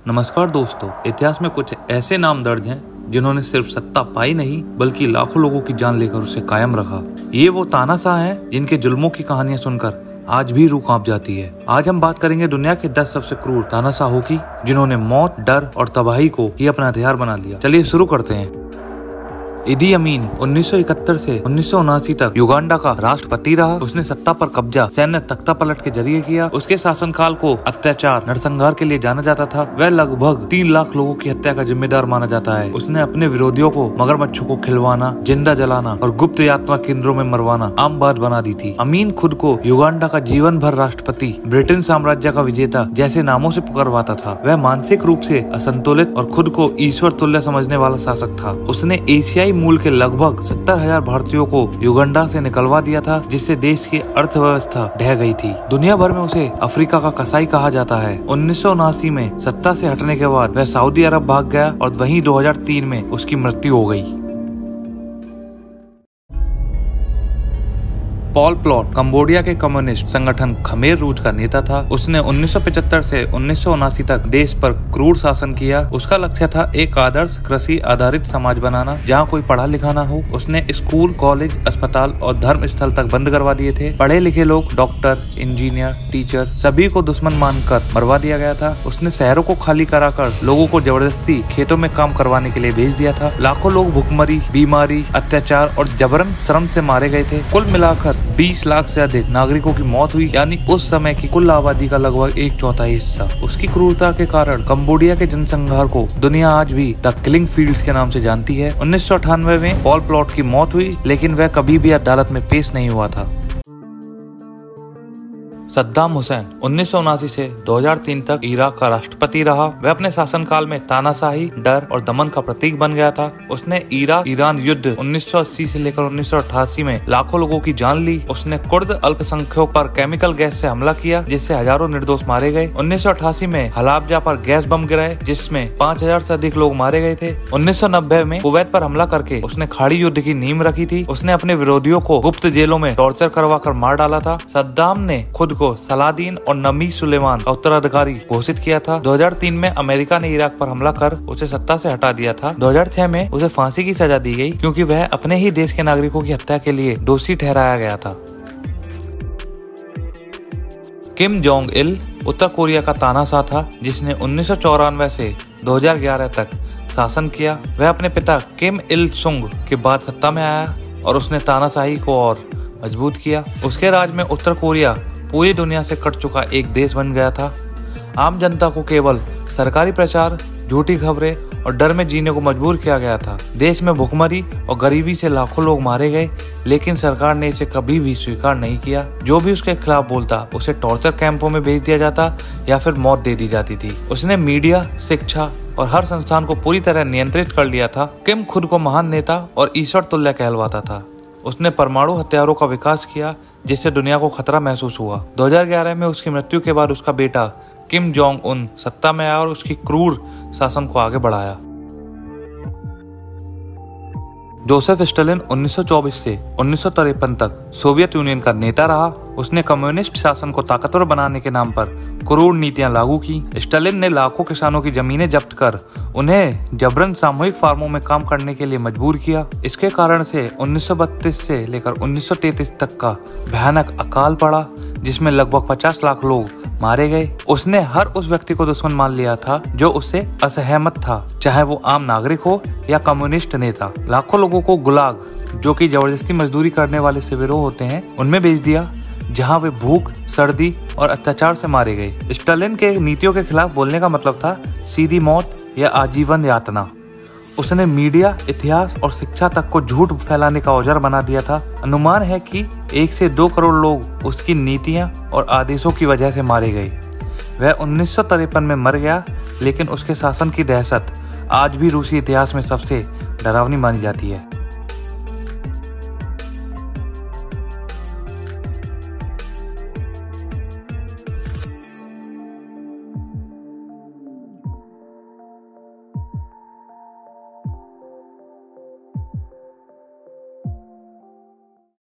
नमस्कार दोस्तों, इतिहास में कुछ ऐसे नाम दर्ज हैं जिन्होंने सिर्फ सत्ता पाई नहीं बल्कि लाखों लोगों की जान लेकर उसे कायम रखा। ये वो तानाशाह हैं जिनके जुल्मों की कहानियां सुनकर आज भी रूह कांप जाती है। आज हम बात करेंगे दुनिया के 10 सबसे क्रूर तानाशाहों की, जिन्होंने मौत, डर और तबाही को ही अपना हथियार बना लिया। चलिए शुरू करते हैं। इदी अमीन 1971 से 1979 तक युगांडा का राष्ट्रपति रहा। उसने सत्ता पर कब्जा सैन्य तख्तापलट के जरिए किया। उसके शासनकाल को अत्याचार, नरसंहार के लिए जाना जाता था। वह लगभग 3 लाख लोगों की हत्या का जिम्मेदार माना जाता है। उसने अपने विरोधियों को मगरमच्छों को खिलवाना, जिंदा जलाना और गुप्त यात्रा केंद्रों में मरवाना आम बात बना दी थी। अमीन खुद को युगांडा का जीवन भर राष्ट्रपति, ब्रिटेन साम्राज्य का विजेता जैसे नामों से पुकारवाता था। वह मानसिक रूप से असंतुलित और खुद को ईश्वर तुल्य समझने वाला शासक था। उसने एशियाई मूल के लगभग 70,000 भारतीयों को युगांडा से निकलवा दिया था, जिससे देश की अर्थव्यवस्था ढह गई थी। दुनिया भर में उसे अफ्रीका का कसाई कहा जाता है। 1979 में सत्ता से हटने के बाद वह सऊदी अरब भाग गया और वहीं 2003 में उसकी मृत्यु हो गई। पॉल प्लॉट कंबोडिया के कम्युनिस्ट संगठन खमेर रूज का नेता था। उसने 1975 से 1979 तक देश पर क्रूर शासन किया। उसका लक्ष्य था एक आदर्श कृषि आधारित समाज बनाना जहां कोई पढ़ा लिखा ना हो। उसने स्कूल, कॉलेज, अस्पताल और धर्म स्थल तक बंद करवा दिए थे। पढ़े लिखे लोग, डॉक्टर, इंजीनियर, टीचर सभी को दुश्मन मानकर मरवा दिया गया था। उसने शहरों को खाली कराकर लोगों को जबरदस्ती खेतों में काम करवाने के लिए भेज दिया था। लाखों लोग भुखमरी, बीमारी, अत्याचार और जबरन श्रम से मारे गए थे। कुल मिलाकर 20 लाख से अधिक नागरिकों की मौत हुई, यानी उस समय की कुल आबादी का लगभग 1/4 हिस्सा। उसकी क्रूरता के कारण कंबोडिया के जनसंहार को दुनिया आज भी द किलिंग फील्ड्स के नाम से जानती है। 1998 में पॉल प्लॉट की मौत हुई, लेकिन वह कभी भी अदालत में पेश नहीं हुआ था। सद्दाम हुसैन 1979 से 2003 तक इराक का राष्ट्रपति रहा। वह अपने शासनकाल में तानाशाही, डर और दमन का प्रतीक बन गया था। उसने इराक ईरान युद्ध 1980 से लेकर 1988 में लाखों लोगों की जान ली। उसने कुर्द अल्पसंख्यकों पर केमिकल गैस से हमला किया, जिससे हजारों निर्दोष मारे गए। 1988 में हलाबजा पर गैस बम गिराए, जिसमें 5000 से अधिक लोग मारे गए थे। 1990 में कुवैत पर हमला करके उसने खाड़ी युद्ध की नींव रखी थी। उसने अपने विरोधियों को गुप्त जेलों में टॉर्चर करवाकर मार डाला था। सद्दाम ने खुद को सलादीन और नबी सुलेमान का उत्तराधिकारी घोषित किया था। 2003 में अमेरिका ने इराक पर हमला कर उसे सत्ता से हटा दिया था। 2006 में उसे फांसी की सजा दी गई, क्योंकि वह अपने ही देश के नागरिकों की हत्या के लिए दोषी ठहराया गया था। किम जोंग इल उत्तर कोरिया का तानाशाह था, जिसने 1994 से 2011 तक शासन किया। वह अपने पिता किम इल सुंग के बाद सत्ता में आया और उसने तानाशाही को और मजबूत किया। उसके राज में उत्तर कोरिया पूरी दुनिया से कट चुका एक देश बन गया था। आम जनता को केवल सरकारी प्रचार, झूठी खबरें और डर में जीने को मजबूर किया गया था। देश में भुखमरी और गरीबी से लाखों लोग मारे गए, लेकिन सरकार ने इसे कभी भी स्वीकार नहीं किया। जो भी उसके खिलाफ बोलता उसे टॉर्चर कैंपों में भेज दिया जाता या फिर मौत दे दी जाती थी। उसने मीडिया, शिक्षा और हर संस्थान को पूरी तरह नियंत्रित कर लिया था। किम खुद को महान नेता और ईश्वर तुल्य कहलवाता था। उसने परमाणु हथियारों का विकास किया, जिससे दुनिया को खतरा महसूस हुआ। 2011 में उसकी मृत्यु के बाद उसका बेटा किम जोंग उन सत्ता में आया और उसकी क्रूर शासन को आगे बढ़ाया। जोसेफ स्टालिन 1924 से 1953 तक सोवियत यूनियन का नेता रहा। उसने कम्युनिस्ट शासन को ताकतवर बनाने के नाम पर क्रूर नीतियां लागू की। स्टालिन ने लाखों किसानों की जमीनें जब्त कर उन्हें जबरन सामूहिक फार्मों में काम करने के लिए मजबूर किया। इसके कारण से 1932 से लेकर 1933 तक का भयानक अकाल पड़ा, जिसमें लगभग 50 लाख लोग मारे गए। उसने हर उस व्यक्ति को दुश्मन मान लिया था जो उससे असहमत था, चाहे वो आम नागरिक हो या कम्युनिस्ट नेता। लाखों लोगों को गुलाग, जो कि जबरदस्ती मजदूरी करने वाले शिविरों होते हैं, उनमें भेज दिया, जहां वे भूख, सर्दी और अत्याचार से मारे गए। स्टालिन के नीतियों के खिलाफ बोलने का मतलब था सीधी मौत या आजीवन यातना। उसने मीडिया, इतिहास और शिक्षा तक को झूठ फैलाने का औजार बना दिया था। अनुमान है कि 1 से 2 करोड़ लोग उसकी नीतियां और आदेशों की वजह से मारे गए। वह 1953 में मर गया, लेकिन उसके शासन की दहशत आज भी रूसी इतिहास में सबसे डरावनी मानी जाती है।